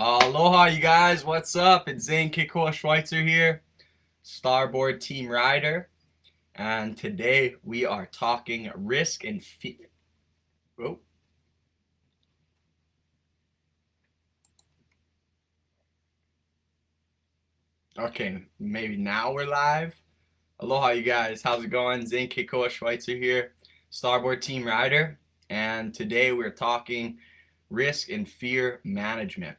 Aloha, you guys. What's up? It's Zane Kekoa Schweitzer here, Starboard Team Rider, and today we are talking risk and fear. Oh, okay, maybe now we're live. Aloha, you guys. How's it going? Zane Kekoa Schweitzer here, Starboard Team Rider, and today we're talking risk and fear management.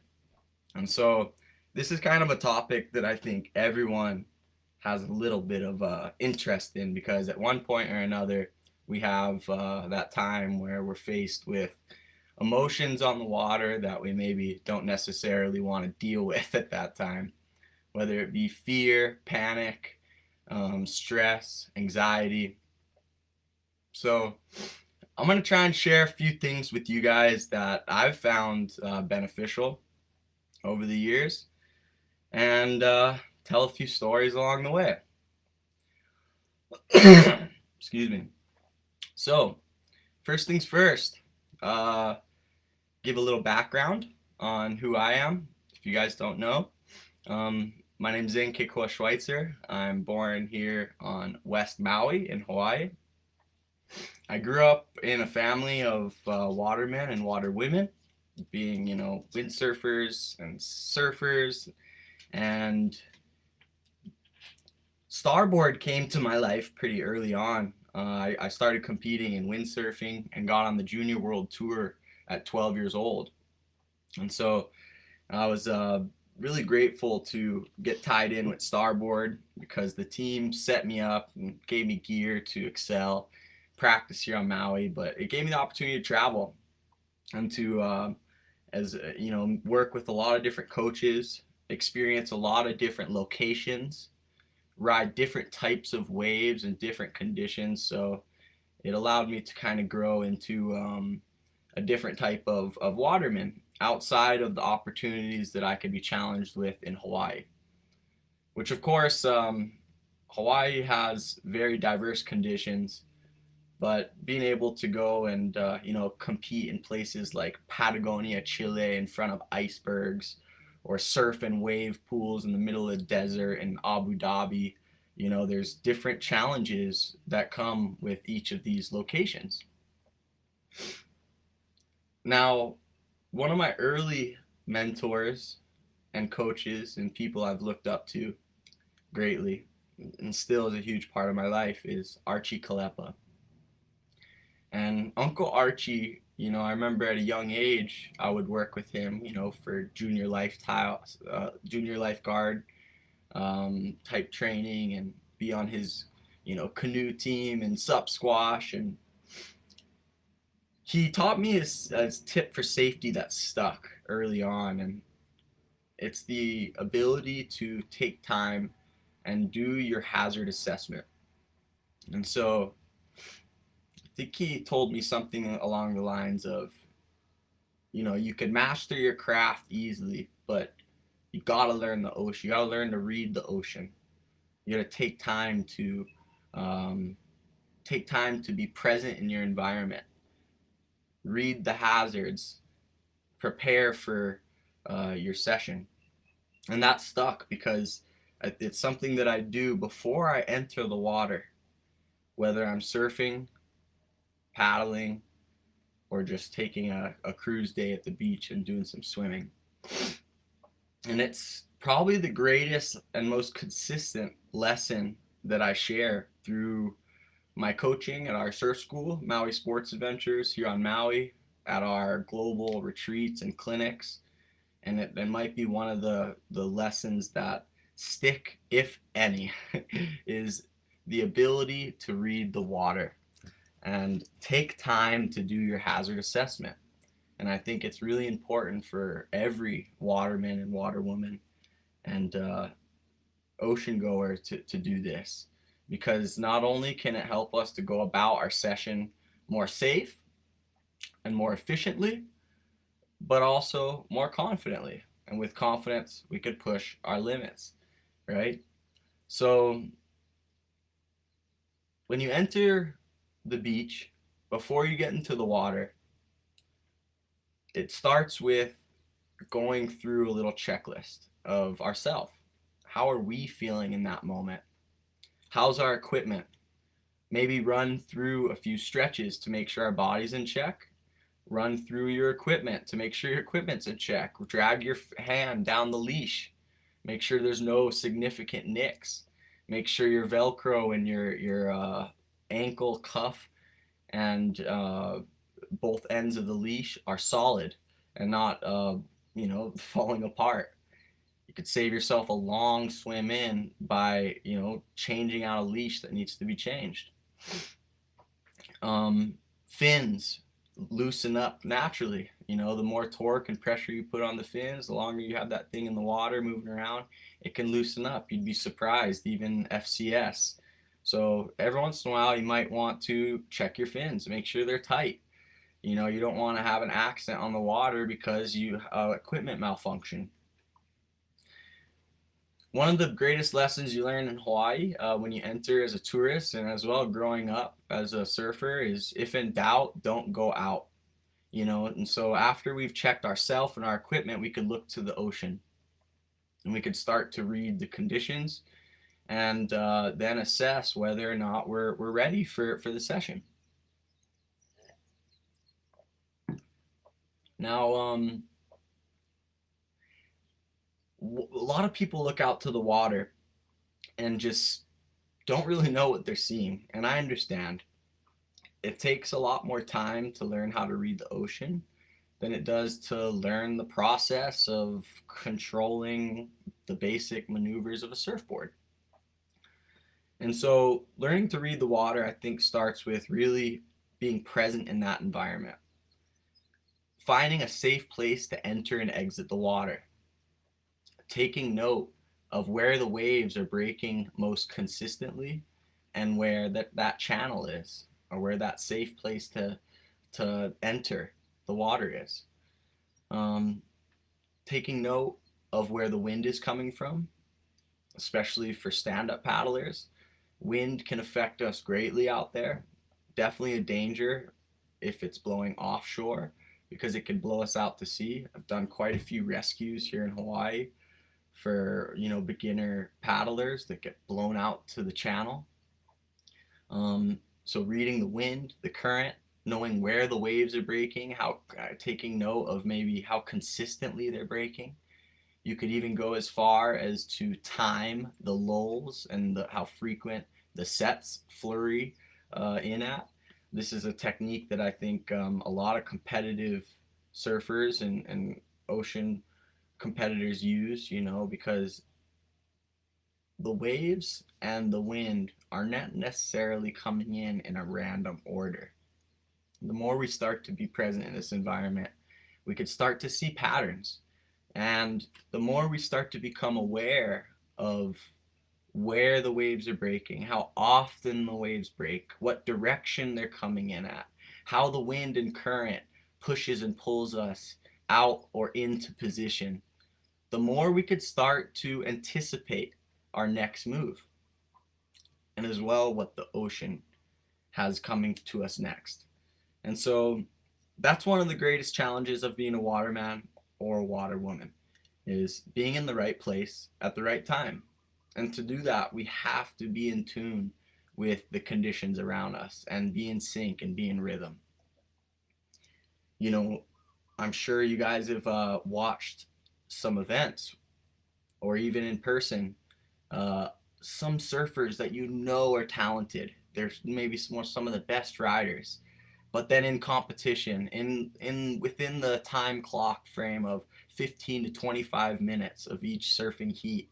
And so, this is kind of a topic that I think everyone has a little bit of interest in because at one point or another we have that time where we're faced with emotions on the water that we maybe don't necessarily want to deal with at that time, whether it be fear, panic, stress, anxiety. So I'm going to try and share a few things with you guys that I've found beneficial over the years and tell a few stories along the way. Excuse me. So, first things first, uh, give a little background on who I am. If you guys don't know, my name is Zane Kekoa Schweitzer. I'm born here on West Maui in Hawaii. I grew up in a family of watermen and waterwomen, being, windsurfers and surfers, and Starboard came to my life pretty early on. I started competing in windsurfing and got on the Junior World Tour at 12 years old. And so I was really grateful to get tied in with Starboard because the team set me up and gave me gear to excel, practice here on Maui, but it gave me the opportunity to travel and to, work with a lot of different coaches, experience a lot of different locations, ride different types of waves and different conditions. So it allowed me to kind of grow into a different type of waterman outside of the opportunities that I could be challenged with in Hawaii. Which, of course, Hawaii has very diverse conditions, but being able to go and compete in places like Patagonia, Chile, in front of icebergs, or surf and wave pools in the middle of the desert in Abu Dhabi, there's different challenges that come with each of these locations. Now, one of my early mentors and coaches and people I've looked up to greatly and still is a huge part of my life is Archie Kalepa. And Uncle Archie, I remember at a young age, I would work with him, for junior lifeguard type training and be on his, canoe team and sup squash. And he taught me a tip for safety that stuck early on. And it's the ability to take time and do your hazard assessment. And so Tiki told me something along the lines of, you can master your craft easily, but you gotta learn the ocean. You gotta learn to read the ocean. You gotta um, take time to be present in your environment. Read the hazards. Prepare for your session, and that stuck because it's something that I do before I enter the water, whether I'm surfing, paddling, or just taking a cruise day at the beach and doing some swimming. And it's probably the greatest and most consistent lesson that I share through my coaching at our surf school, Maui Sports Adventures here on Maui, at our global retreats and clinics. And it might be one of the lessons that stick, if any, is the ability to read the water and take time to do your hazard assessment. And I think it's really important for every waterman and waterwoman and ocean goer to do this because not only can it help us to go about our session more safe and more efficiently, but also more confidently. And with confidence, we could push our limits, right? So when you enter the beach, before you get into the water, it starts with going through a little checklist of ourselves. How are we feeling in that moment? How's our equipment? Maybe run through a few stretches to make sure our body's in check. Run through your equipment to make sure your equipment's in check. Drag your hand down the leash. Make sure there's no significant nicks. Make sure your Velcro and your ankle cuff and both ends of the leash are solid and not falling apart. You could save yourself a long swim in by changing out a leash that needs to be changed. Fins loosen up naturally. The more torque and pressure you put on the fins, the longer you have that thing in the water moving around, it can loosen up. You'd be surprised, even FCS. So every once in a while, you might want to check your fins, make sure they're tight. You don't want to have an accident on the water because you equipment malfunction. One of the greatest lessons you learn in Hawaii when you enter as a tourist and as well growing up as a surfer is, if in doubt, don't go out. And so after we've checked ourselves and our equipment, we could look to the ocean and we could start to read the conditions and then assess whether or not we're ready for the session. Now, a lot of people look out to the water and just don't really know what they're seeing, and I understand. It takes a lot more time to learn how to read the ocean than it does to learn the process of controlling the basic maneuvers of a surfboard. And so learning to read the water, I think, starts with really being present in that environment. Finding a safe place to enter and exit the water. Taking note of where the waves are breaking most consistently and where that channel is, or where that safe place to enter the water is. Taking note of where the wind is coming from, especially for stand-up paddlers. Wind can affect us greatly out there. Definitely a danger if it's blowing offshore because it can blow us out to sea. I've done quite a few rescues here in Hawaii for beginner paddlers that get blown out to the channel. So reading the wind, the current, knowing where the waves are breaking, taking note of maybe how consistently they're breaking. You could even go as far as to time the lulls and how frequent the sets flurry in at. This is a technique that I think a lot of competitive surfers and ocean competitors use, because the waves and the wind are not necessarily coming in a random order. The more we start to be present in this environment, we could start to see patterns. And the more we start to become aware of where the waves are breaking, how often the waves break, what direction they're coming in at, how the wind and current pushes and pulls us out or into position, the more we could start to anticipate our next move, and as well what the ocean has coming to us next. And so that's one of the greatest challenges of being a waterman or a waterwoman, is being in the right place at the right time. And to do that, we have to be in tune with the conditions around us and be in sync and be in rhythm. I'm sure you guys have watched some events or even in person, some surfers that are talented. They're maybe some of the best riders, but then in competition, within the time clock frame of 15 to 25 minutes of each surfing heat,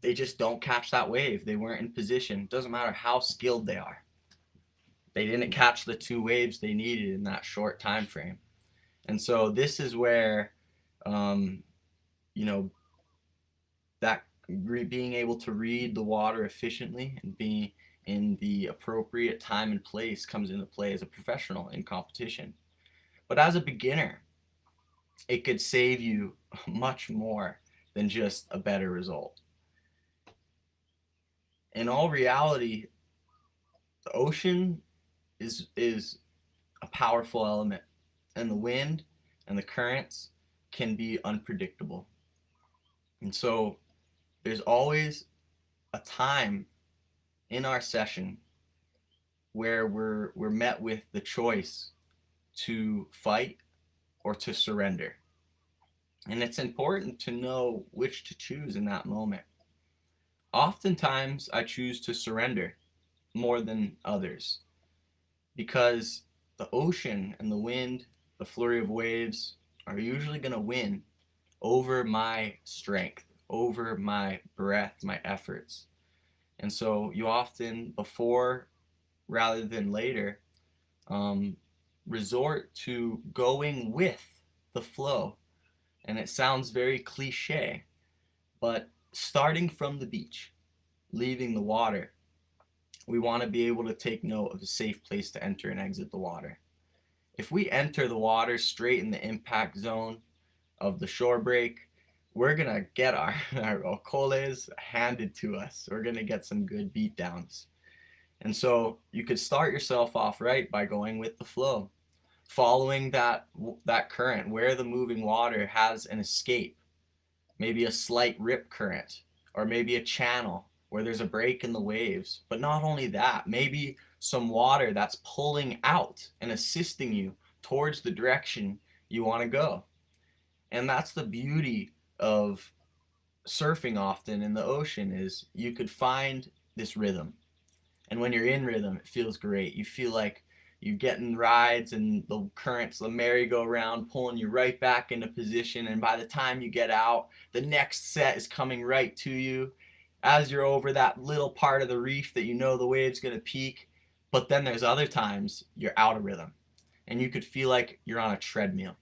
they just don't catch that wave. They weren't in position. Doesn't matter how skilled they are. They didn't catch the two waves they needed in that short time frame. And so this is where, that being able to read the water efficiently and being in the appropriate time and place comes into play as a professional in competition. But as a beginner, it could save you much more than just a better result. In all reality, the ocean is a powerful element, and the wind and the currents can be unpredictable. And so there's always a time in our session where we're met with the choice to fight or to surrender. And it's important to know which to choose in that moment. Oftentimes, I choose to surrender more than others because the ocean and the wind, the flurry of waves, are usually going to win over my strength, over my breath, my efforts. And so you often, before rather than later, um, resort to going with the flow. And it sounds very cliche, but starting from the beach, leaving the water, we want to be able to take note of a safe place to enter and exit the water. If we enter the water straight in the impact zone of the shore break, we're going to get our ocoles handed to us. We're going to get some good beat downs. And so you could start yourself off right by going with the flow, following that current where the moving water has an escape, maybe a slight rip current, or maybe a channel where there's a break in the waves. But not only that, maybe some water that's pulling out and assisting you towards the direction you want to go. And that's the beauty of surfing often in the ocean, is you could find this rhythm. And when you're in rhythm, it feels great. You feel like you're getting rides and the currents, the merry-go-round, pulling you right back into position. And by the time you get out, the next set is coming right to you as you're over that little part of the reef that you know the wave's going to peak. But then there's other times you're out of rhythm. And you could feel like you're on a treadmill.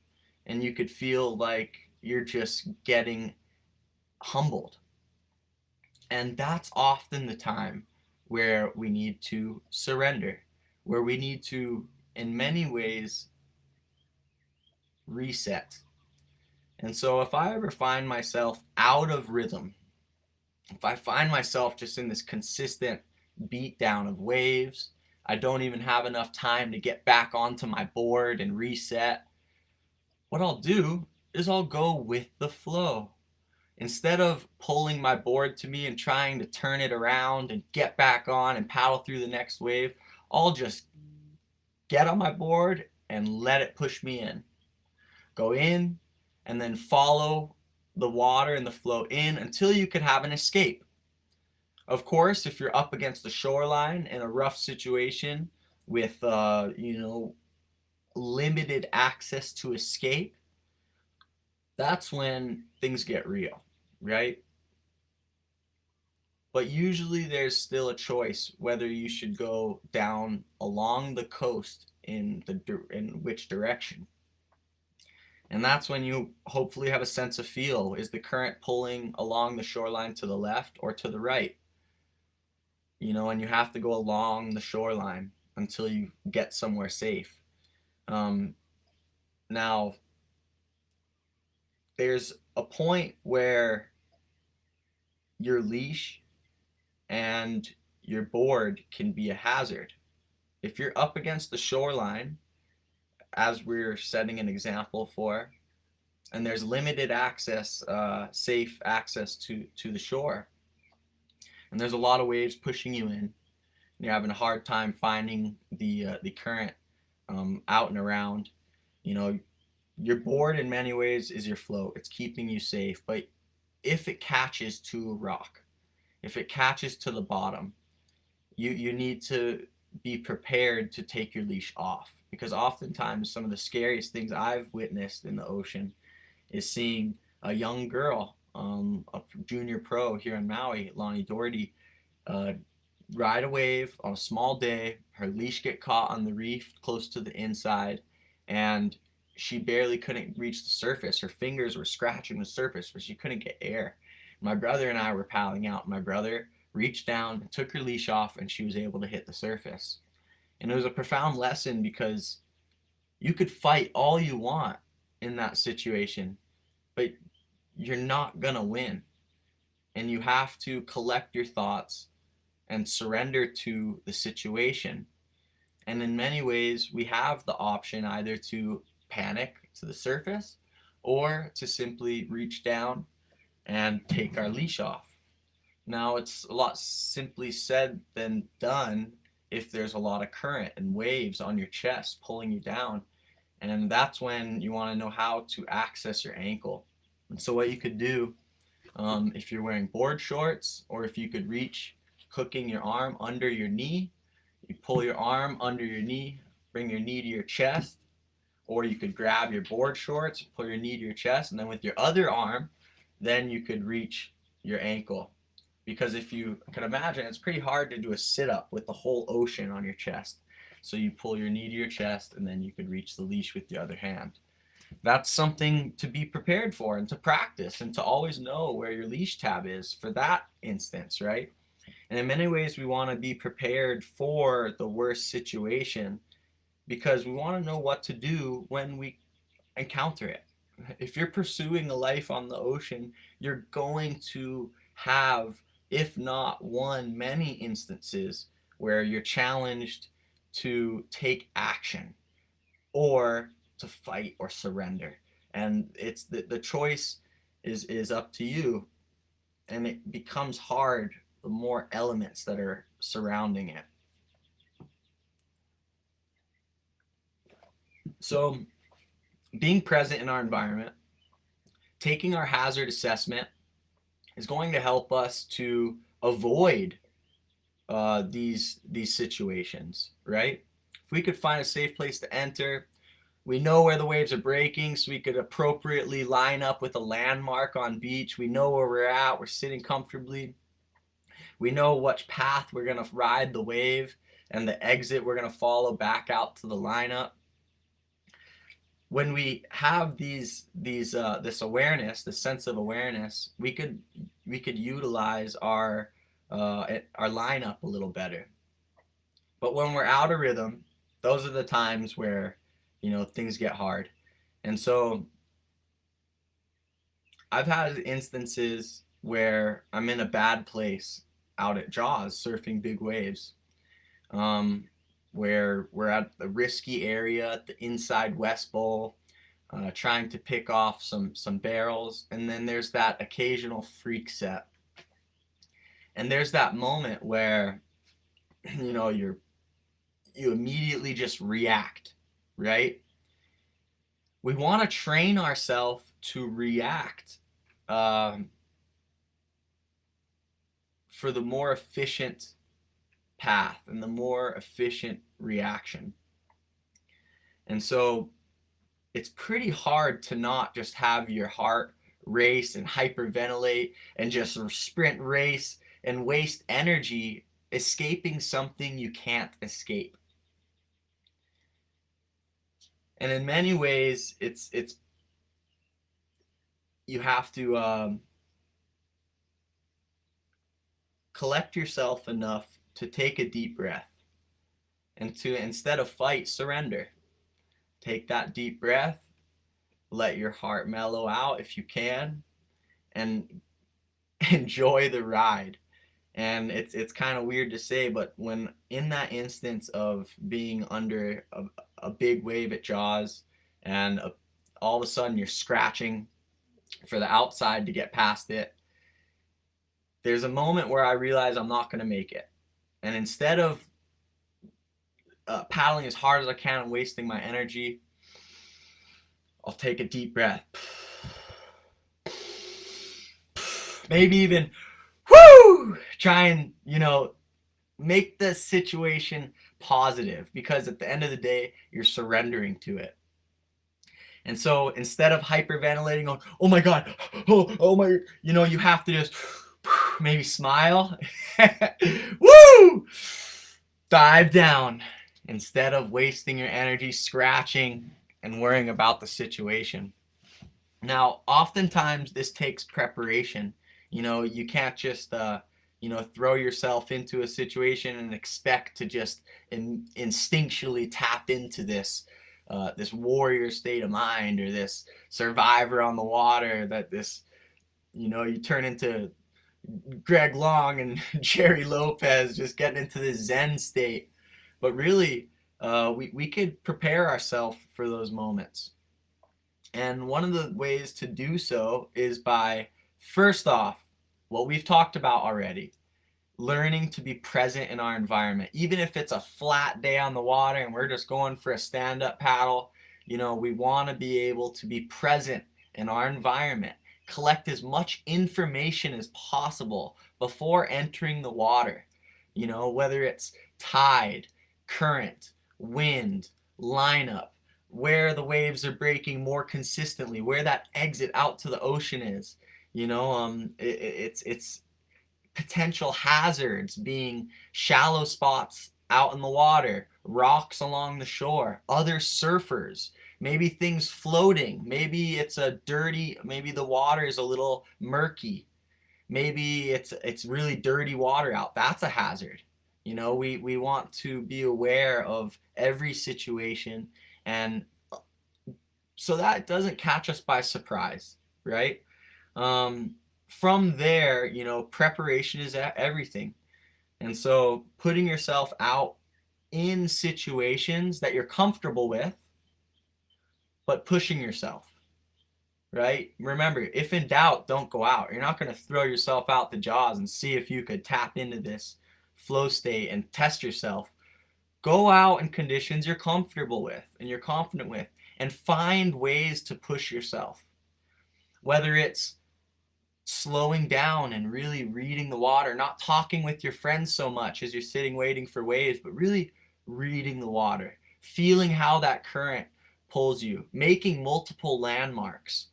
And you could feel like you're just getting humbled. And that's often the time where we need to surrender, where we need to, in many ways, reset. And so if I ever find myself out of rhythm, if I find myself just in this consistent beat down of waves, I don't even have enough time to get back onto my board and reset, what I'll do is I'll go with the flow. Instead of pulling my board to me and trying to turn it around and get back on and paddle through the next wave, I'll just get on my board and let it push me in. Go in and then follow the water and the flow in until you can have an escape. Of course, if you're up against the shoreline in a rough situation with limited access to escape, that's when things get real, right? But usually there's still a choice whether you should go down along the coast in which direction. And that's when you hopefully have a sense of feel. Is the current pulling along the shoreline to the left or to the right? And you have to go along the shoreline until you get somewhere safe. Now, there's a point where your leash and your board can be a hazard. If you're up against the shoreline, as we're setting an example for, and there's limited access, safe access to the shore, and there's a lot of waves pushing you in, and you're having a hard time finding the current out and around, your board in many ways is your float. It's keeping you safe. But if it catches to a rock, if it catches to the bottom, you need to be prepared to take your leash off, because oftentimes some of the scariest things I've witnessed in the ocean is seeing a young girl, a junior pro here in Maui, Lonnie Doherty, ride a wave on a small day. Her leash get caught on the reef close to the inside, and she barely couldn't reach the surface. Her fingers were scratching the surface, but she couldn't get air. My brother and I were paddling out. My brother reached down, took her leash off, and she was able to hit the surface. And it was a profound lesson, because you could fight all you want in that situation, but you're not gonna win. And you have to collect your thoughts and surrender to the situation. And in many ways, we have the option either to panic to the surface, or to simply reach down and take our leash off. Now, it's a lot simply said than done if there's a lot of current and waves on your chest pulling you down. And that's when you want to know how to access your ankle. And so what you could do, if you're wearing board shorts, or if you could reach hooking your arm under your knee, you pull your arm under your knee, bring your knee to your chest, or you could grab your board shorts, pull your knee to your chest, and then with your other arm, then you could reach your ankle. Because if you can imagine, it's pretty hard to do a sit-up with the whole ocean on your chest. So you pull your knee to your chest, and then you could reach the leash with the other hand. That's something to be prepared for and to practice and to always know where your leash tab is for that instance, right? And in many ways, we want to be prepared for the worst situation because we want to know what to do when we encounter it. If you're pursuing a life on the ocean, you're going to have, if not one, many instances where you're challenged to take action or to fight or surrender. And it's the choice is up to you. And it becomes hard the more elements that are surrounding it. So being present in our environment, taking our hazard assessment is going to help us to avoid these situations, right? If we could find a safe place to enter, we know where the waves are breaking, so we could appropriately line up with a landmark on beach. We know where we're at. We're sitting comfortably. We know which path we're going to ride the wave and the exit we're going to follow back out to the lineup. When we have this awareness, this sense of awareness, we could utilize our lineup a little better. But when we're out of rhythm, those are the times where things get hard. And so I've had instances where I'm in a bad place out at Jaws surfing big waves, where we're at the risky area at the inside West Bowl, trying to pick off some barrels, and then there's that occasional freak set. And there's that moment where you immediately just react, right? We want to train ourselves to react for the more efficient path and the more efficient reaction. And so it's pretty hard to not just have your heart race and hyperventilate and just sprint race and waste energy escaping something you can't escape. And in many ways, it's you have to collect yourself enough to take a deep breath and to, instead of fight, surrender. Take that deep breath, let your heart mellow out if you can, and enjoy the ride. And it's kind of weird to say, but when in that instance of being under a big wave at Jaws and all of a sudden you're scratching for the outside to get past it, there's a moment where I realize I'm not going to make it. And instead of paddling as hard as I can and wasting my energy, I'll take a deep breath. Maybe even try and make the situation positive, because at the end of the day you're surrendering to it. And so instead of hyperventilating, going, oh my god, oh my, you have to just maybe smile. Woo! Dive down instead of wasting your energy scratching and worrying about the situation. Now, oftentimes this takes preparation. You can't just throw yourself into a situation and expect to just instinctually tap into this warrior state of mind, or this survivor on the water, that you turn into Greg Long and Jerry Lopez, just getting into this Zen state. But really, we could prepare ourselves for those moments. And one of the ways to do so is by, first off, what we've talked about already, learning to be present in our environment. Even if it's a flat day on the water and we're just going for a stand-up paddle, we want to be able to be present in our environment. Collect as much information as possible before entering the water. Whether it's tide, current, wind, lineup, where the waves are breaking more consistently, where that exit out to the ocean is. It's potential hazards being shallow spots out in the water, rocks along the shore, other surfers, maybe things floating, maybe maybe the water is a little murky, maybe it's really dirty water out. That's a hazard. We want to be aware of every situation, and so that doesn't catch us by surprise, right? From there, preparation is everything. And so putting yourself out in situations that you're comfortable with, but pushing yourself, right? Remember, if in doubt, don't go out. You're not going to throw yourself out the jaws and see if you could tap into this flow state and test yourself. Go out in conditions you're comfortable with and you're confident with, and find ways to push yourself. Whether it's slowing down and really reading the water, not talking with your friends so much as you're sitting waiting for waves, but really reading the water, feeling how that current pulls you, making multiple landmarks.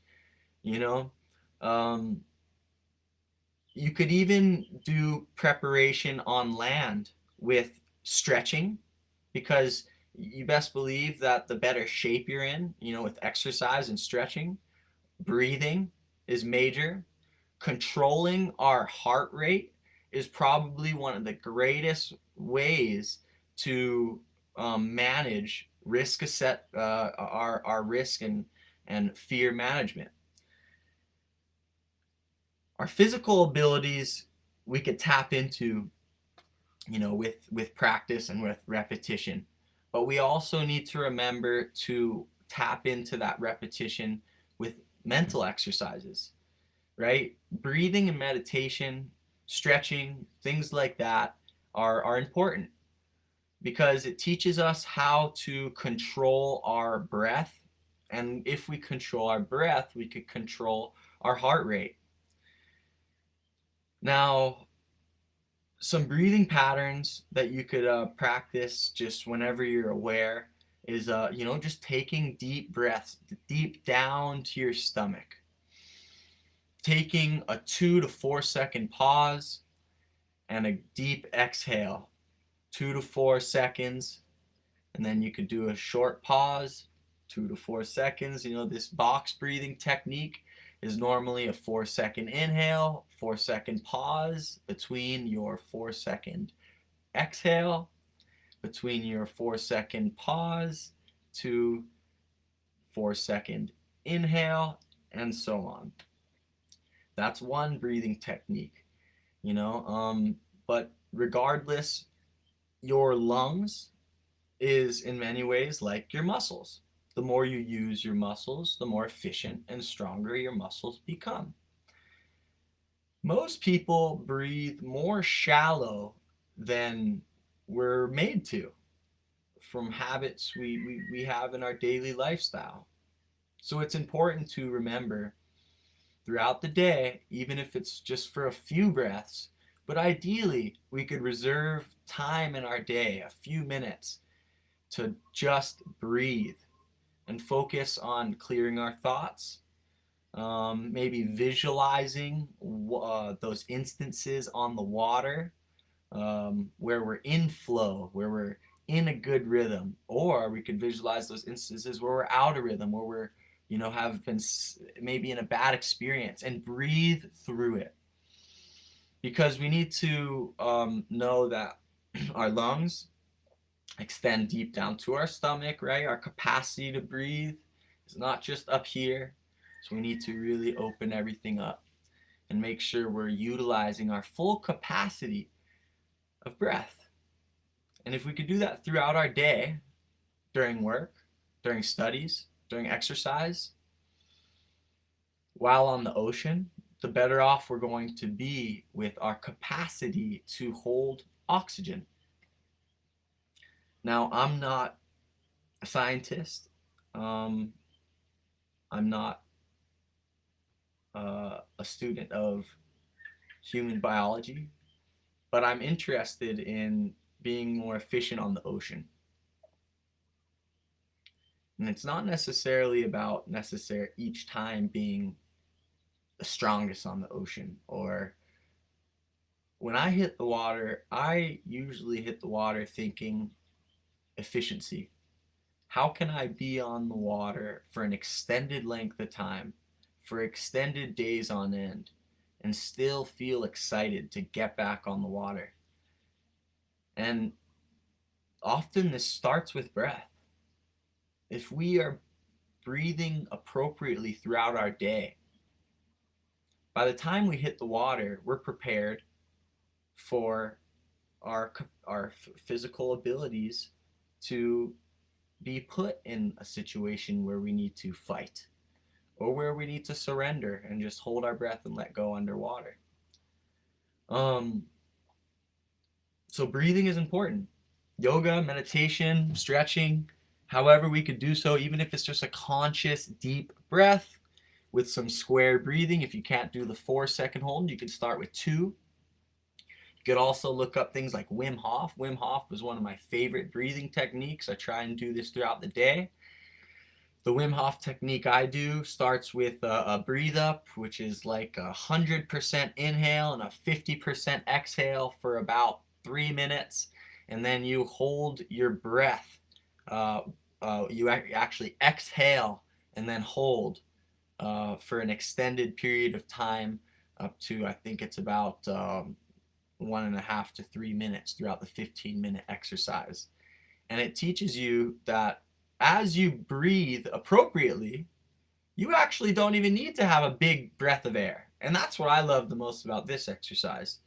You know, um, you could even do preparation on land with stretching, because you best believe that the better shape you're in, with exercise and stretching, breathing is major. Controlling our heart rate is probably one of the greatest ways to manage risk our risk and fear management. Our physical abilities we could tap into, with practice and with repetition, but we also need to remember to tap into that repetition with mental exercises, right? Breathing and meditation, stretching, things like that are important, because it teaches us how to control our breath. And if we control our breath, we could control our heart rate. Now, some breathing patterns that you could practice just whenever you're aware is, just taking deep breaths deep down to your stomach, taking a 2 to 4 second pause and a deep exhale, 2 to 4 seconds, and then you could do a short pause, 2 to 4 seconds. This box breathing technique is normally a 4 second inhale, 4 second pause between your 4 second exhale, between your 4 second pause to 4 second inhale, and so on. That's one breathing technique, but regardless, your lungs is in many ways like your muscles. The more you use your muscles, the more efficient and stronger your muscles become. Most people breathe more shallow than we're made to, from habits we have in our daily lifestyle. So it's important to remember throughout the day, even if it's just for a few breaths, but ideally we could reserve time in our day, a few minutes, to just breathe and focus on clearing our thoughts, maybe visualizing those instances on the water, where we're in flow, where we're in a good rhythm, or we could visualize those instances where we're out of rhythm, where we're have been maybe in a bad experience, and breathe through it, because we need to know that our lungs extend deep down to our stomach, right? Our capacity to breathe is not just up here, so we need to really open everything up and make sure we're utilizing our full capacity of breath. And if we could do that throughout our day, during work, during studies, during exercise, while on the ocean, the better off we're going to be with our capacity to hold oxygen. Now, I'm not a scientist. I'm not a student of human biology, but I'm interested in being more efficient on the ocean. And it's not necessarily about each time being the strongest on the ocean, or when I hit the water, I usually hit the water thinking efficiency. How can I be on the water for an extended length of time, for extended days on end, and still feel excited to get back on the water? And often this starts with breath. If we are breathing appropriately throughout our day, by the time we hit the water, we're prepared for our physical abilities to be put in a situation where we need to fight or where we need to surrender and just hold our breath and let go underwater. So breathing is important. Yoga, meditation, stretching, however we could do so, even if it's just a conscious deep breath with some square breathing. If you can't do the 4-second hold, you can start with 2. You could also look up things like Wim Hof. Wim Hof was one of my favorite breathing techniques. I try and do this throughout the day. The Wim Hof technique I do starts with a breathe up, which is like 100% inhale and a 50% exhale for about 3 minutes. And then you hold your breath. You actually exhale and then hold for an extended period of time, up to, I think it's about 1.5 to 3 minutes throughout the 15-minute exercise. And it teaches you that as you breathe appropriately, you actually don't even need to have a big breath of air. And that's what I love the most about this exercise.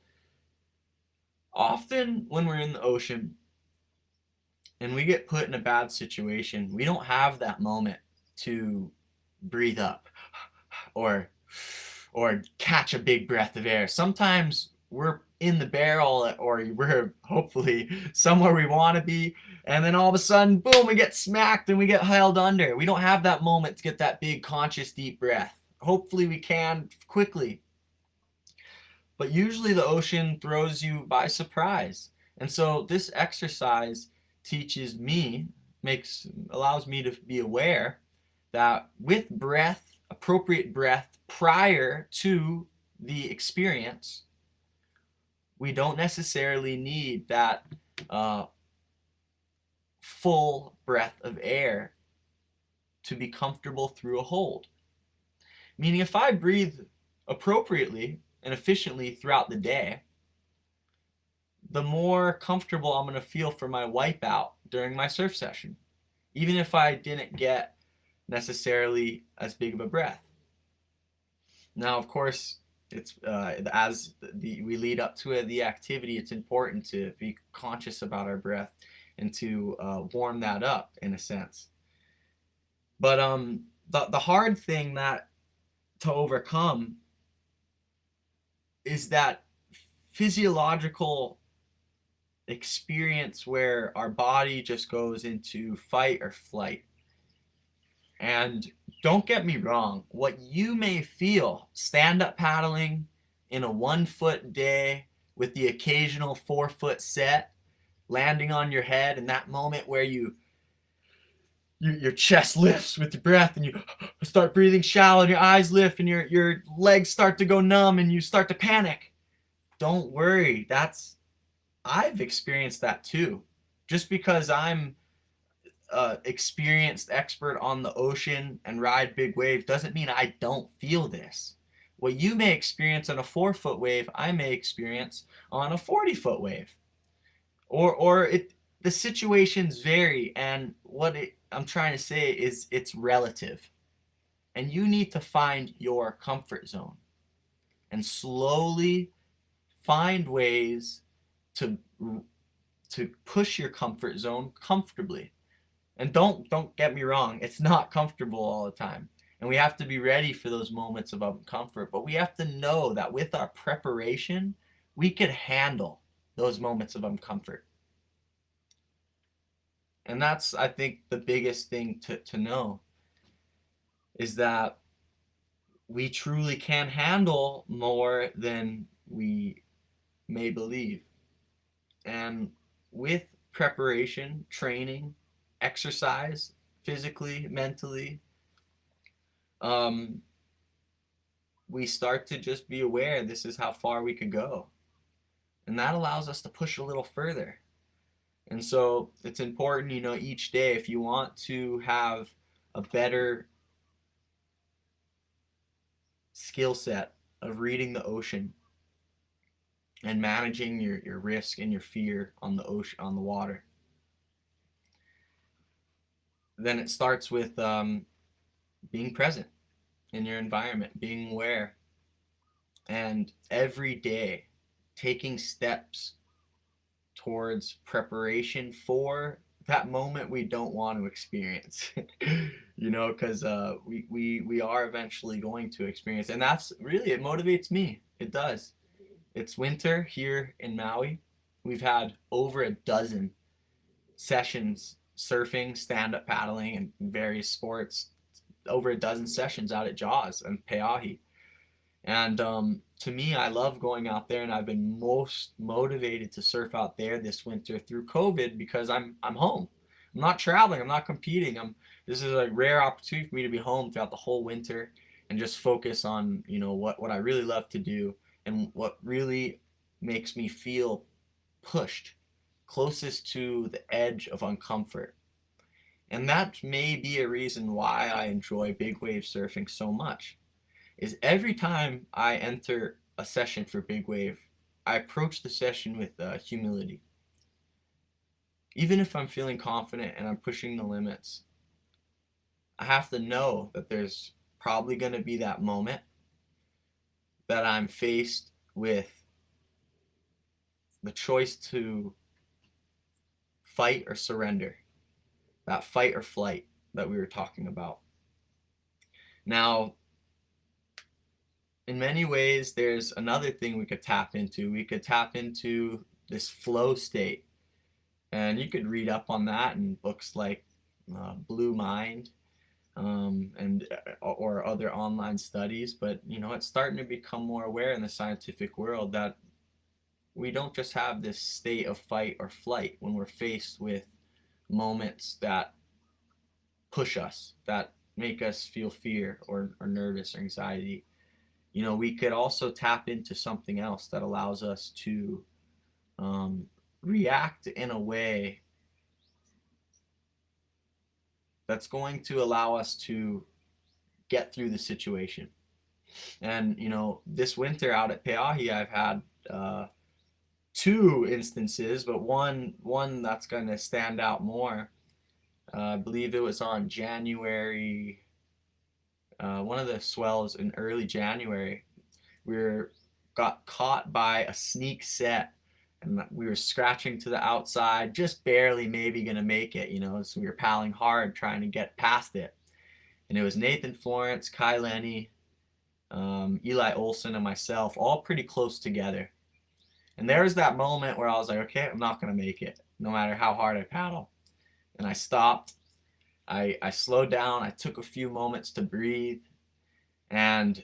Often when we're in the ocean and we get put in a bad situation, we don't have that moment to breathe up or catch a big breath of air. Sometimes we're in the barrel, or we're hopefully somewhere we want to be, and then all of a sudden, boom, we get smacked and we get held under. We don't have that moment to get that big conscious deep breath. Hopefully we can quickly. But usually the ocean throws you by surprise. And so this exercise teaches me, allows me to be aware that with breath, appropriate breath prior to the experience, we don't necessarily need that full breath of air to be comfortable through a hold. Meaning, if I breathe appropriately and efficiently throughout the day, the more comfortable I'm going to feel for my wipeout during my surf session, even if I didn't get necessarily as big of a breath. Now, of course, it's as we lead up to the activity, it's important to be conscious about our breath and to warm that up in a sense. But the hard thing to overcome is that physiological experience where our body just goes into fight or flight. And don't get me wrong, what you may feel stand-up paddling in a 1-foot day with the occasional 4-foot set landing on your head, and that moment where your chest lifts with your breath and you start breathing shallow and your eyes lift and your legs start to go numb and you start to panic. Don't worry, I've experienced that too. Just because I'm experienced expert on the ocean and ride big waves doesn't mean I don't feel this. What you may experience on a 4-foot wave, I may experience on a 40-foot wave. The situations vary, and I'm trying to say is it's relative. And you need to find your comfort zone and slowly find ways to push your comfort zone comfortably. And don't get me wrong, it's not comfortable all the time. And we have to be ready for those moments of uncomfort. But we have to know that with our preparation, we could handle those moments of uncomfort. And that's, I think, the biggest thing to know is that we truly can handle more than we may believe. And with preparation, training, exercise, physically, mentally, um, we start to just be aware this is how far we could go. And that allows us to push a little further. And so it's important, each day, if you want to have a better skill set of reading the ocean and managing your risk and your fear on the ocean, on the water, then it starts with being present in your environment, being aware, and every day taking steps towards preparation for that moment we don't want to experience. Because we are eventually going to experience, and that's really, it motivates me. It does. It's winter here in Maui. We've had over a dozen sessions surfing, stand-up paddling, and various sports. Over a dozen sessions out at Jaws and Peahi. And to me, I love going out there, and I've been most motivated to surf out there this winter through COVID because I'm home. I'm not traveling. I'm not competing. This is a rare opportunity for me to be home throughout the whole winter and just focus on what I really love to do and what really makes me feel pushed closest to the edge of uncomfort. And that may be a reason why I enjoy big wave surfing so much. Is every time I enter a session for big wave, I approach the session with humility. Even if I'm feeling confident and I'm pushing the limits, I have to know that there's probably going to be that moment that I'm faced with the choice to fight or surrender. That fight or flight that we were talking about. Now, in many ways, there's another thing we could tap into. We could tap into this flow state. And you could read up on that in books like Blue Mind or other online studies. But, it's starting to become more aware in the scientific world that we don't just have this state of fight or flight when we're faced with moments that push us, that make us feel fear or nervous or anxiety. We could also tap into something else that allows us to react in a way that's going to allow us to get through the situation. And, this winter out at Peahi, I've had two instances, but one that's going to stand out more. I believe it was on January, one of the swells in early January. Got caught by a sneak set, and we were scratching to the outside, just barely maybe gonna make it, so we were paddling hard trying to get past it. And it was Nathan Florence, Kai Lenny, Eli Olson, and myself, all pretty close together. And there was that moment where I was like, okay, I'm not gonna make it, no matter how hard I paddle. And I stopped. I slowed down. I took a few moments to breathe, and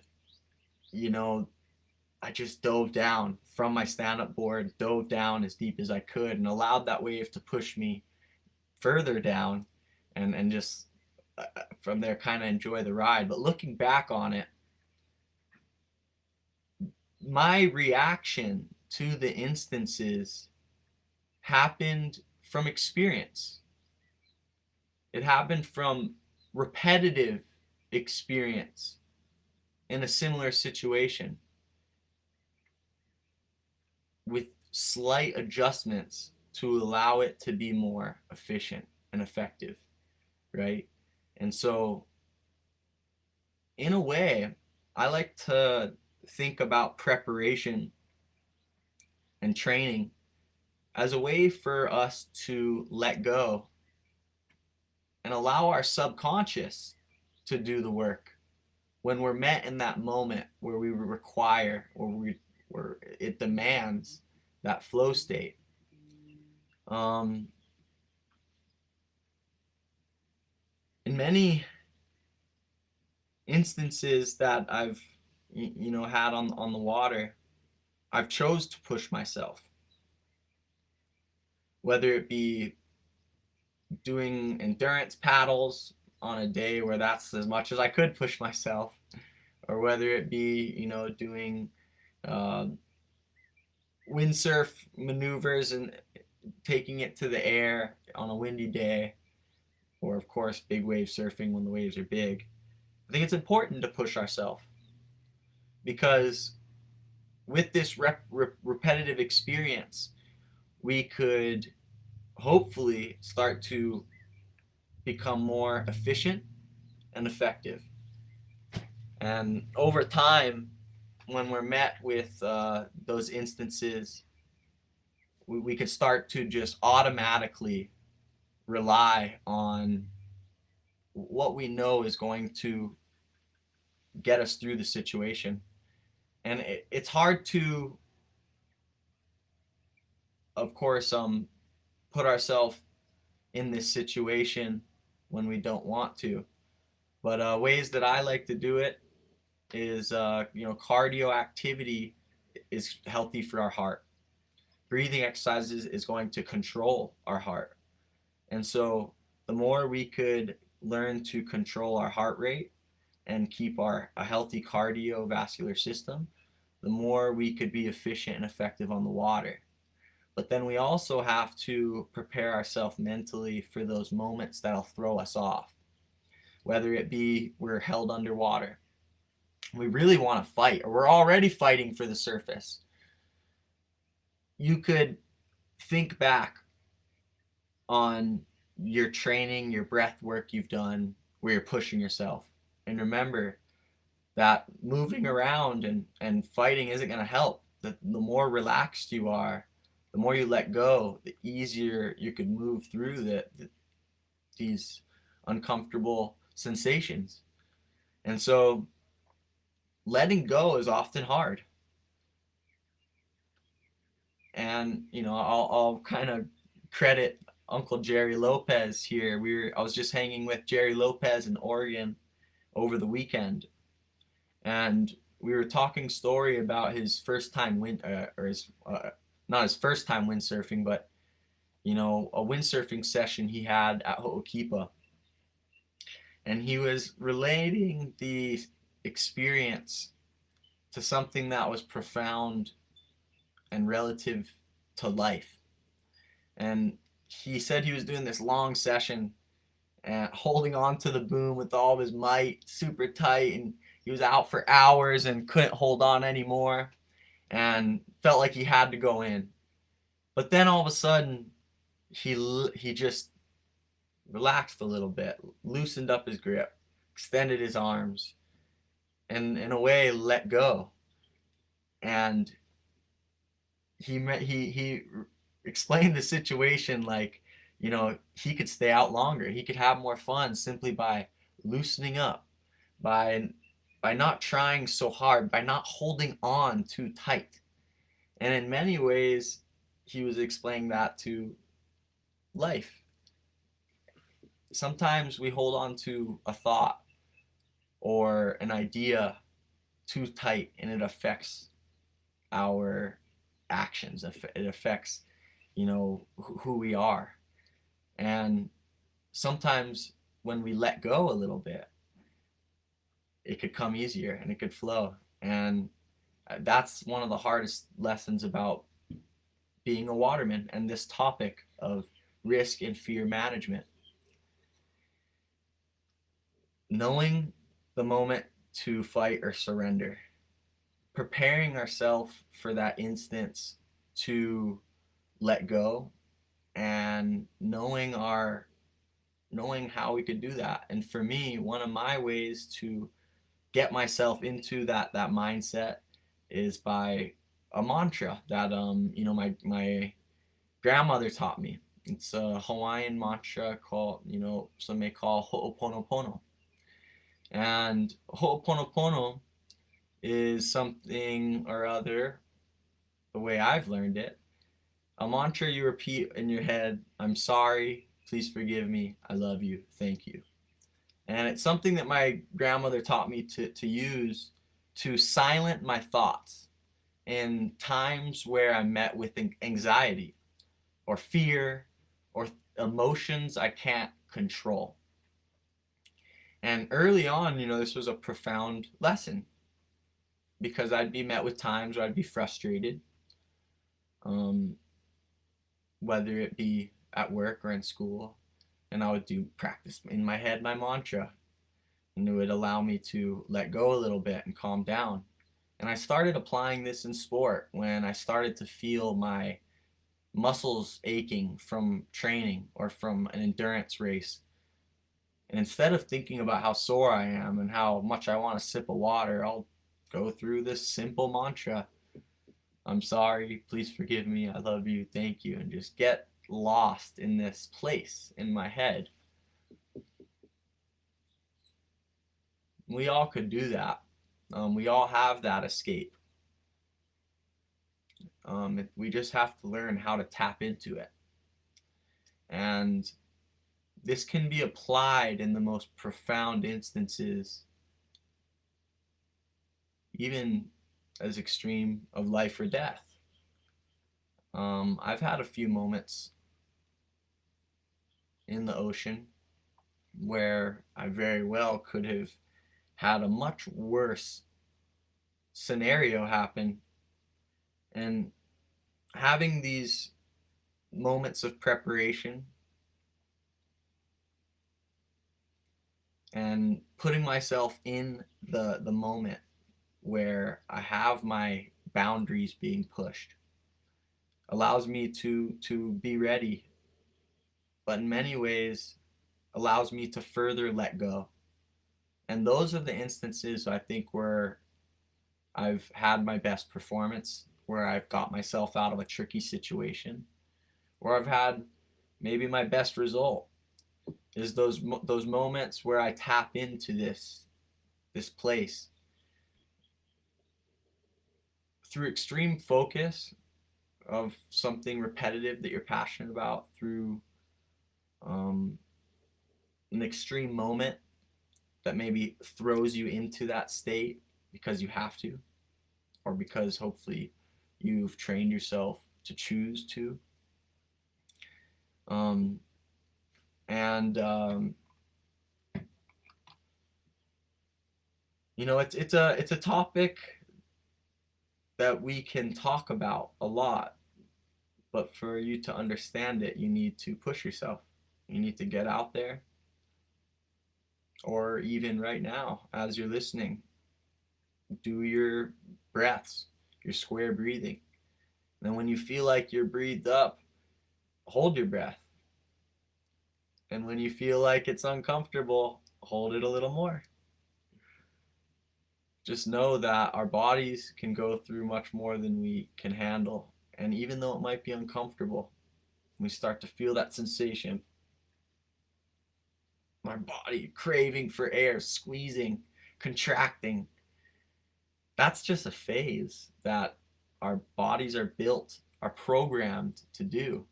I just dove down from my stand-up board, dove down as deep as I could, and allowed that wave to push me further down, and just from there kind of enjoy the ride. But looking back on it, my reaction to the instances happened from experience. It happened from repetitive experience in a similar situation, with slight adjustments to allow it to be more efficient and effective, right? And so, in a way, I like to think about preparation and training as a way for us to let go and allow our subconscious to do the work when we're met in that moment where we require, or where it demands that flow state, um, in many instances that I've had on the water, I've chose to push myself, whether it be doing endurance paddles on a day where that's as much as I could push myself, or whether it be doing uh, windsurf maneuvers and taking it to the air on a windy day, or of course big wave surfing when the waves are big. I think it's important to push ourselves because with this repetitive experience, we could hopefully start to become more efficient and effective. And over time, when we're met with those instances, we could start to just automatically rely on what we know is going to get us through the situation. And it's hard to, of course, put ourselves in this situation when we don't want to. But ways that I like to do it is, cardio activity is healthy for our heart. Breathing exercises is going to control our heart. And so the more we could learn to control our heart rate and keep a healthy cardiovascular system, the more we could be efficient and effective on the water. But then we also have to prepare ourselves mentally for those moments that'll throw us off. Whether it be we're held underwater, we really want to fight, or we're already fighting for the surface. You could think back on your training, your breath work you've done where you're pushing yourself. And remember that moving around and fighting isn't going to help. The more relaxed you are, the more you let go, the easier you could move through these uncomfortable sensations. And so letting go is often hard. And I'll kind of credit Uncle Jerry Lopez here. I was just hanging with Jerry Lopez in Oregon over the weekend, and we were talking story about his first time or his not his first time windsurfing, but a windsurfing session he had at Ho'okipa, and he was relating the experience to something that was profound and relative to life. And he said he was doing this long session and holding on to the boom with all of his might, super tight, and he was out for hours and couldn't hold on anymore and felt like he had to go in. But then all of a sudden, he just relaxed a little bit, loosened up his grip, extended his arms, and in a way let go. And he explained the situation like, he could stay out longer. He could have more fun simply by loosening up, by not trying so hard, by not holding on too tight. And in many ways, he was explaining that to life. Sometimes we hold on to a thought or an idea too tight, and it affects our actions. It affects, who we are. And sometimes when we let go a little bit, it could come easier and it could flow. And that's one of the hardest lessons about being a waterman and this topic of risk and fear management. Knowing the moment to fight or surrender, preparing ourselves for that instance to let go, and knowing how we could do that. And for me, one of my ways to get myself into that mindset is by a mantra that my grandmother taught me. It's a Hawaiian mantra called, some may call Ho'oponopono. And Ho'oponopono is something or other, the way I've learned it, a mantra you repeat in your head: I'm sorry, please forgive me, I love you, thank you. And it's something that my grandmother taught me to use to silence my thoughts in times where I'm met with anxiety or fear or emotions I can't control. And early on, this was a profound lesson because I'd be met with times where I'd be frustrated, um, whether it be at work or in school, and I would do practice in my head my mantra, and it would allow me to let go a little bit and calm down. And I started applying this in sport when I started to feel my muscles aching from training or from an endurance race. And instead of thinking about how sore I am and how much I want a sip of water, I'll go through this simple mantra: I'm sorry, please forgive me, I love you, thank you, and just get lost in this place in my head. We all could do that. We all have that escape. We just have to learn how to tap into it. And this can be applied in the most profound instances, even as extreme of life or death. I've had a few moments in the ocean where I very well could have had a much worse scenario happen, and having these moments of preparation and putting myself in the moment where I have my boundaries being pushed allows me to be ready, but in many ways allows me to further let go. And those are the instances I think where I've had my best performance, where I've got myself out of a tricky situation, where I've had maybe my best result, is those moments where I tap into this place through extreme focus of something repetitive that you're passionate about, through an extreme moment that maybe throws you into that state because you have to, or because hopefully you've trained yourself to choose to. Um, and it's a topic that we can talk about a lot, but for you to understand it, you need to push yourself. You need to get out there, or even right now as you're listening, do your breaths, your square breathing. And then when you feel like you're breathed up, hold your breath. And when you feel like it's uncomfortable, hold it a little more. Just know that our bodies can go through much more than we can handle. And even though it might be uncomfortable, we start to feel that sensation, our body craving for air, squeezing, contracting. That's just a phase that our bodies are built, are programmed to do.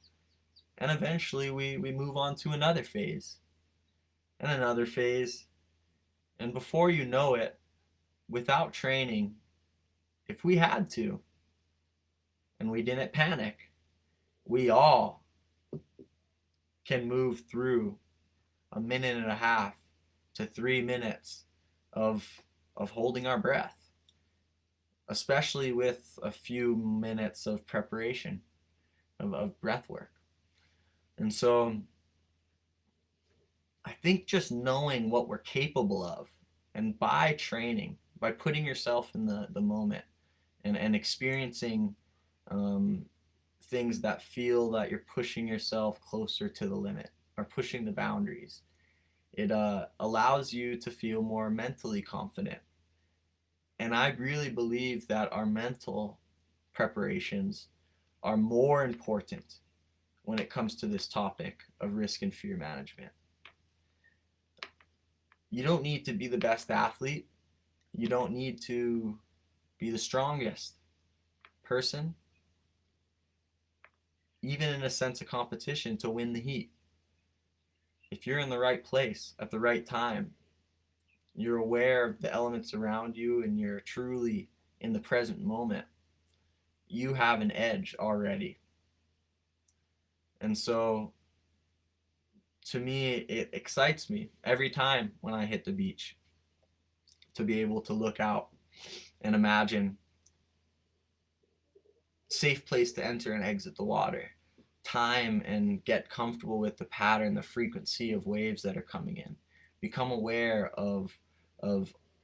And eventually we move on to another phase and another phase. And before you know it, without training, if we had to and we didn't panic, we all can move through a minute and a half to 3 minutes of holding our breath, especially with a few minutes of preparation of breath work. And so I think just knowing what we're capable of, and by training, by putting yourself in the moment and experiencing things that feel that you're pushing yourself closer to the limit or pushing the boundaries, it allows you to feel more mentally confident. And I really believe that our mental preparations are more important when it comes to this topic of risk and fear management. You don't need to be the best athlete. You don't need to be the strongest person, even in a sense of competition, to win the heat. If you're in the right place at the right time, you're aware of the elements around you, and you're truly in the present moment, you have an edge already. And so, to me, it excites me every time when I hit the beach to be able to look out and imagine safe place to enter and exit the water, time and get comfortable with the pattern, the frequency of waves that are coming in. Become aware of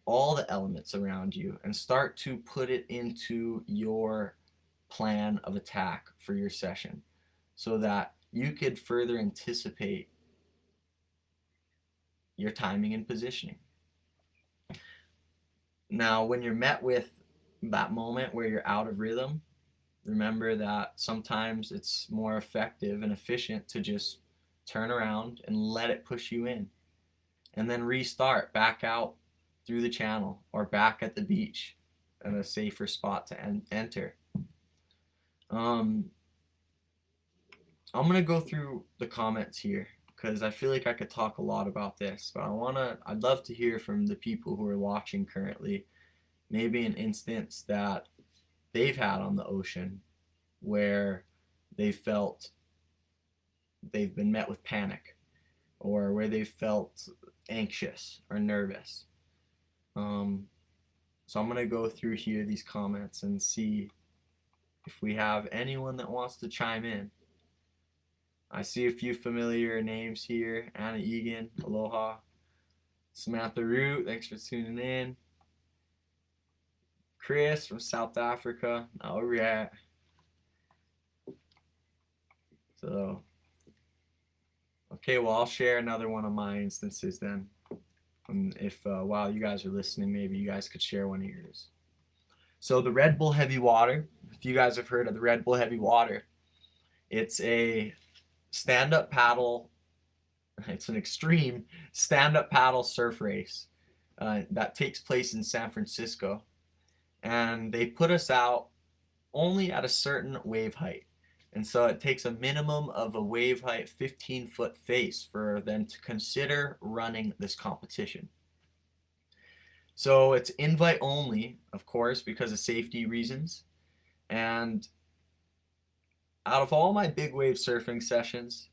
all the elements around you and start to put it into your plan of attack for your session so that you could further anticipate your timing and positioning. Now, when you're met with that moment where you're out of rhythm, remember that sometimes it's more effective and efficient to just turn around and let it push you in, and then restart back out through the channel or back at the beach at a safer spot to enter. I'm gonna go through the comments here because I feel like I could talk a lot about this, but I'd love to hear from the people who are watching currently, maybe an instance that they've had on the ocean where they felt they've been met with panic, or where they felt anxious or nervous. So I'm going to go through here these comments and see if we have anyone that wants to chime in. I see a few familiar names here. Anna Egan, aloha. Samantha Root, thanks for tuning in. Chris from South Africa, all right. So, okay, well, I'll share another one of my instances then. And if while you guys are listening, maybe you guys could share one of yours. So the Red Bull Heavy Water, if you guys have heard of the Red Bull Heavy Water, it's a stand-up paddle. It's an extreme stand-up paddle surf race that takes place in San Francisco. And they put us out only at a certain wave height. And so it takes a minimum of a wave height 15-foot face for them to consider running this competition. So it's invite only, of course, because of safety reasons. And out of all my big wave surfing sessions,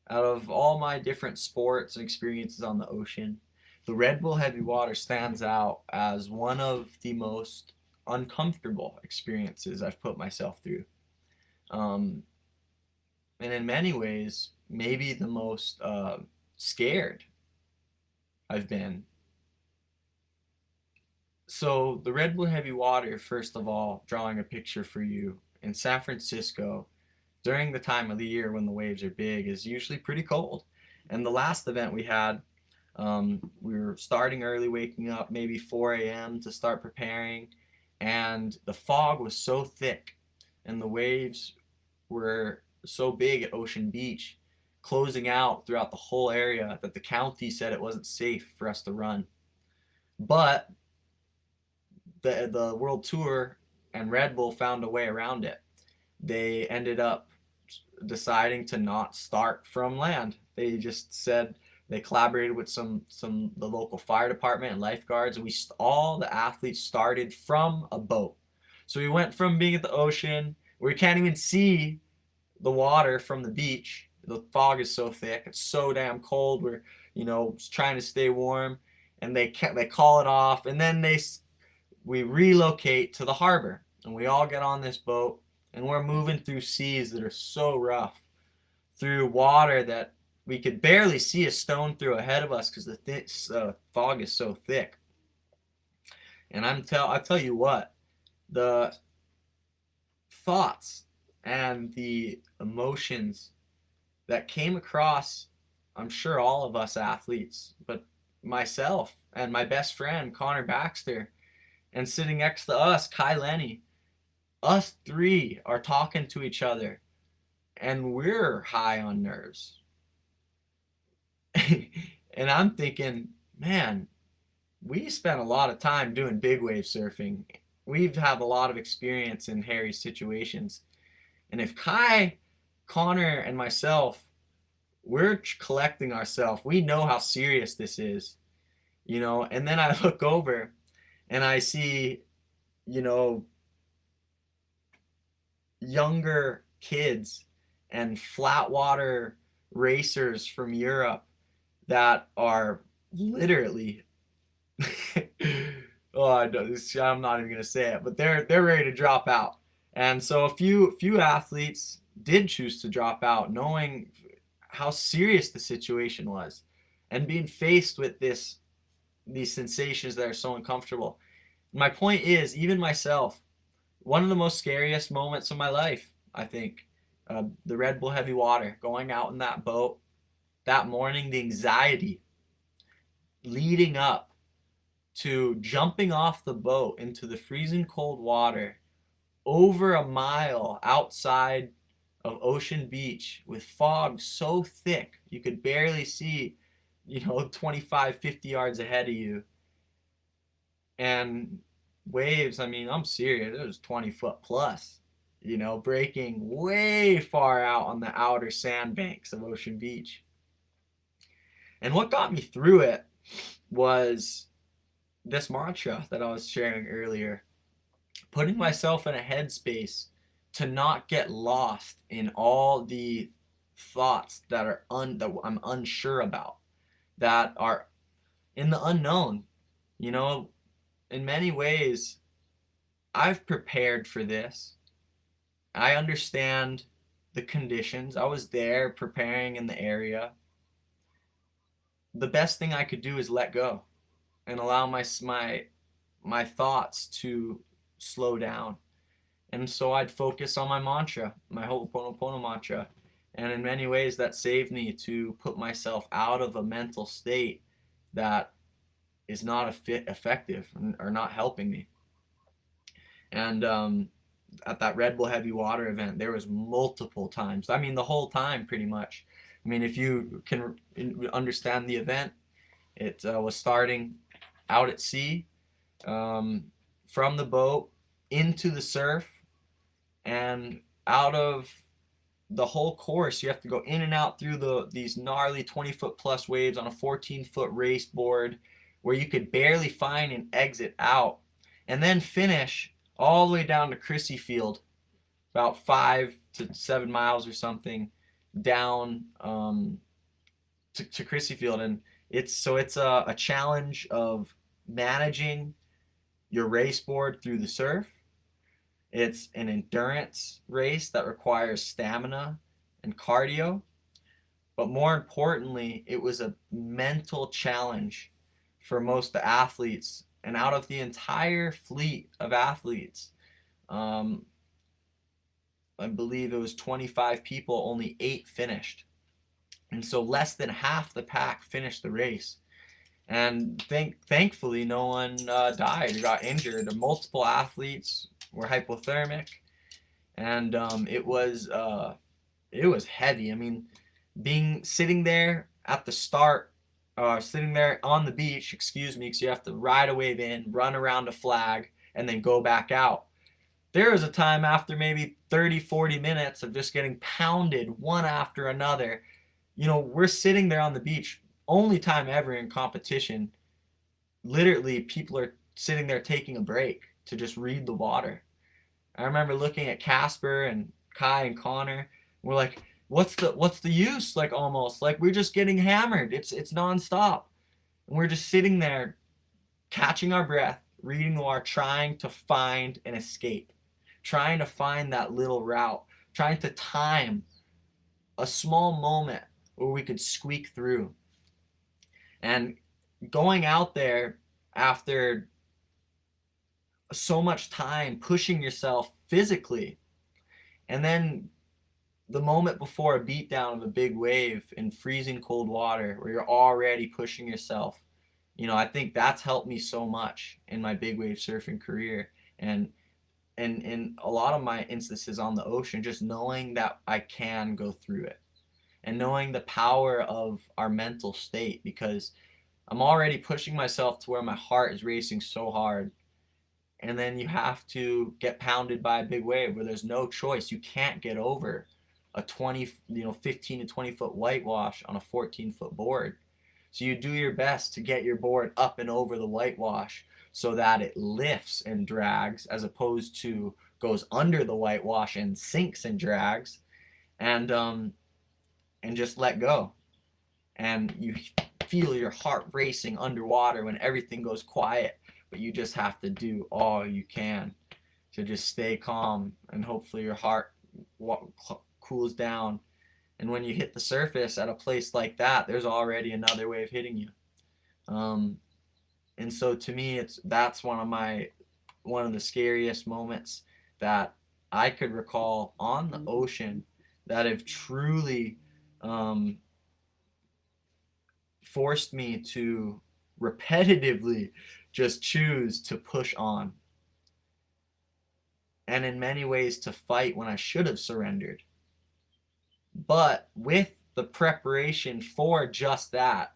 out of all my different sports and experiences on the ocean, the Red Bull Heavy Water stands out as one of the most uncomfortable experiences I've put myself through. And in many ways, maybe the most scared I've been. So the Red Bull Heavy Water, first of all, drawing a picture for you, in San Francisco, during the time of the year when the waves are big, is usually pretty cold. And the last event we had, we were starting early, waking up maybe 4 a.m. to start preparing, and the fog was so thick and the waves were so big at Ocean Beach, closing out throughout the whole area, that the county said it wasn't safe for us to run. But the World Tour and Red Bull found a way around it. They ended up deciding to not start from land. They just said they collaborated with the local fire department and lifeguards, and all the athletes started from a boat. So we went from being at the ocean where we can't even see the water from the beach. The fog is so thick. It's so damn cold. We're trying to stay warm, and they call it off, and then we relocate to the harbor, and we all get on this boat, and we're moving through seas that are so rough, through water that we could barely see a stone through ahead of us because the fog is so thick. And I tell you what, the thoughts and the emotions that came across, I'm sure all of us athletes, but myself and my best friend Connor Baxter, and sitting next to us, Kai Lenny, us three are talking to each other, and we're high on nerves. And I'm thinking, man, we spent a lot of time doing big wave surfing. We've had a lot of experience in hairy situations. And if Kai, Connor, and myself, we're collecting ourselves, we know how serious this is, you know. And then I look over and I see, you know, younger kids and flat water racers from Europe that are literally oh, I'm not even gonna say it, but they're ready to drop out. And so a few athletes did choose to drop out, knowing how serious the situation was, and being faced with these sensations that are so uncomfortable. My point is, even myself, one of the most scariest moments of my life, I think, the Red Bull Heavy Water, going out in that boat that morning, the anxiety leading up to jumping off the boat into the freezing cold water over a mile outside of Ocean Beach with fog so thick you could barely see, 25, 50 yards ahead of you. And waves, I mean, I'm serious, it was 20 foot plus, breaking way far out on the outer sandbanks of Ocean Beach. And what got me through it was this mantra that I was sharing earlier, putting myself in a headspace to not get lost in all the thoughts that I'm unsure about, that are in the unknown. In many ways, I've prepared for this. I understand the conditions. I was there preparing in the area. The best thing I could do is let go and allow my thoughts to slow down. And so I'd focus on my mantra, my Ho'oponopono mantra. And in many ways, that saved me to put myself out of a mental state that is not effective or not helping me. And at that Red Bull Heavy Water event, there was multiple times. I mean, the whole time, pretty much. I mean, if you can understand the event, it was starting out at sea, from the boat into the surf, and out of the whole course you have to go in and out through these gnarly 20-foot plus waves on a 14-foot race board where you could barely find an exit out, and then finish all the way down to Crissy Field, about 5 to 7 miles or something down to Crissy Field. And it's a challenge of managing your race board through the surf. It's an endurance race that requires stamina and cardio. But more importantly, it was a mental challenge for most of the athletes. And out of the entire fleet of athletes, I believe it was 25 people, only 8 finished. And so less than half the pack finished the race. And thankfully, no one died or got injured. Multiple athletes were hypothermic, and it was heavy. I mean, sitting there at the start, sitting there on the beach, excuse me, because you have to ride a wave in, run around a flag, and then go back out. There was a time after maybe 30, 40 minutes of just getting pounded one after another. We're sitting there on the beach, only time ever in competition. Literally, people are sitting there taking a break to just read the water. I remember looking at Casper and Kai and Connor. We're like, what's the use? Like, almost like we're just getting hammered. It's nonstop. And we're just sitting there catching our breath, reading the water, trying to find an escape, trying to find that little route, trying to time a small moment where we could squeak through. And going out there after so much time pushing yourself physically, and then the moment before a beatdown of a big wave in freezing cold water where you're already pushing yourself, I think that's helped me so much in my big wave surfing career. And in a lot of my instances on the ocean, just knowing that I can go through it, and knowing the power of our mental state. Because I'm already pushing myself to where my heart is racing so hard. And then you have to get pounded by a big wave where there's no choice. You can't get over a 15 to 20 foot whitewash on a 14-foot board. So you do your best to get your board up and over the whitewash so that it lifts and drags, as opposed to goes under the whitewash and sinks and drags, and just let go. And you feel your heart racing underwater when everything goes quiet, but you just have to do all you can to just stay calm, and hopefully your heart cools down. And when you hit the surface at a place like that, there's already another wave hitting you. And so to me, that's one of the scariest moments that I could recall on the ocean that have truly forced me to repetitively just choose to push on, and in many ways to fight when I should have surrendered. But with the preparation for just that,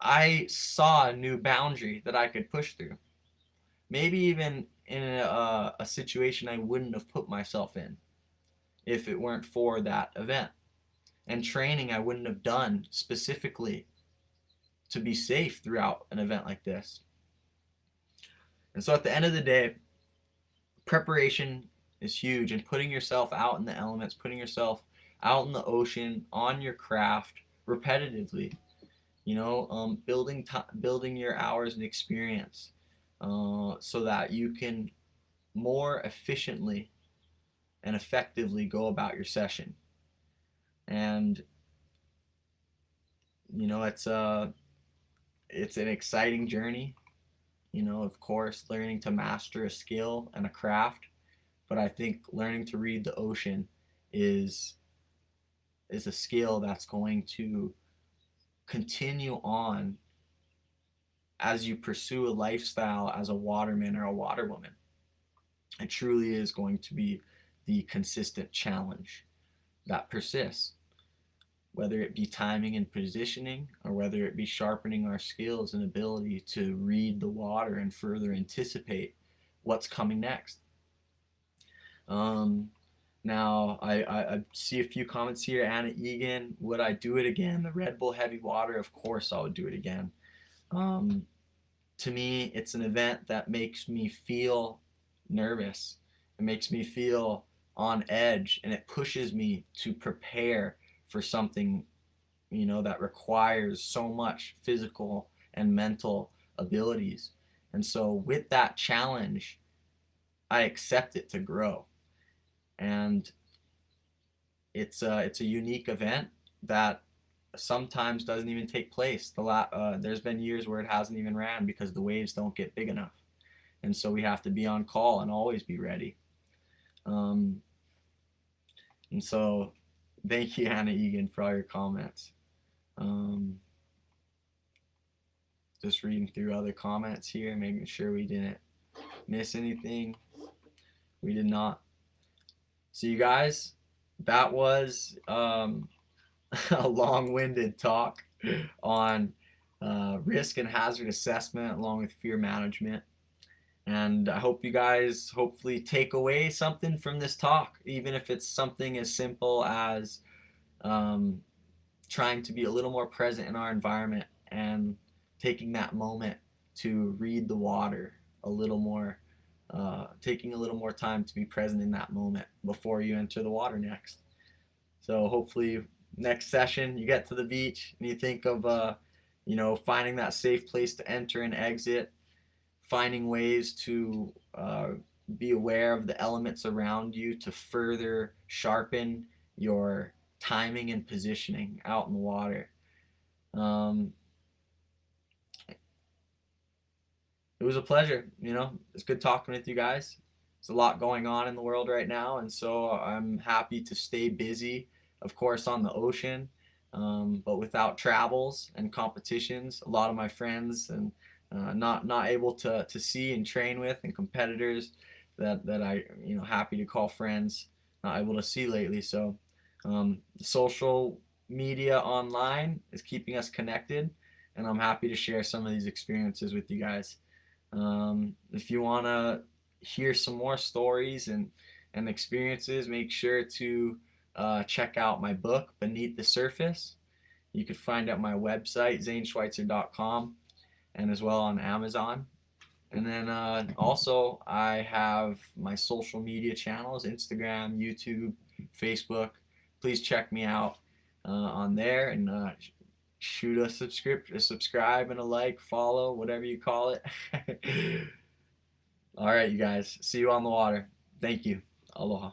I saw a new boundary that I could push through. Maybe even in a situation I wouldn't have put myself in if it weren't for that event. And training I wouldn't have done specifically to be safe throughout an event like this. And so at the end of the day, preparation is huge, and putting yourself out in the elements, putting yourself out in the ocean on your craft repetitively, building your hours and experience so that you can more efficiently and effectively go about your session. And it's an exciting journey, of course, learning to master a skill and a craft, but I think learning to read the ocean is a skill that's going to continue on as you pursue a lifestyle as a waterman or a waterwoman. It truly is going to be the consistent challenge that persists, whether it be timing and positioning, or whether it be sharpening our skills and ability to read the water and further anticipate what's coming next. Now, I see a few comments here. Anna Egan, would I do it again? The Red Bull Heavy Water, of course I would do it again. To me, it's an event that makes me feel nervous. It makes me feel on edge, and it pushes me to prepare for something, that requires so much physical and mental abilities. And so with that challenge, I accept it to grow. And it's a unique event that sometimes doesn't even take place. There's been years where it hasn't even ran because the waves don't get big enough, and so we have to be on call and always be ready. And so thank you, Anna Egan, for all your comments. Just reading through other comments here, making sure we didn't miss anything. We did not. So you guys, that was a long-winded talk on risk and hazard assessment along with fear management. And I hope you guys hopefully take away something from this talk, even if it's something as simple as trying to be a little more present in our environment and taking that moment to read the water a little more, taking a little more time to be present in that moment before you enter the water next. So hopefully next session you get to the beach and you think of finding that safe place to enter and exit, finding ways to be aware of the elements around you to further sharpen your timing and positioning out in the water. It was a pleasure. It's good talking with you guys. There's a lot going on in the world right now, and so I'm happy to stay busy, of course, on the ocean, but without travels and competitions. A lot of my friends and not able to see and train with, and competitors that I happy to call friends, not able to see lately. So social media online is keeping us connected, and I'm happy to share some of these experiences with you guys. If you want to hear some more stories and experiences, make sure to check out my book, Beneath the Surface. You can find it at my website, zaneschweitzer.com, and as well on Amazon. And then also, I have my social media channels, Instagram, YouTube, Facebook. Please check me out on there, and shoot a subscribe and a like, follow, whatever you call it. All right, you guys. See you on the water. Thank you. Aloha.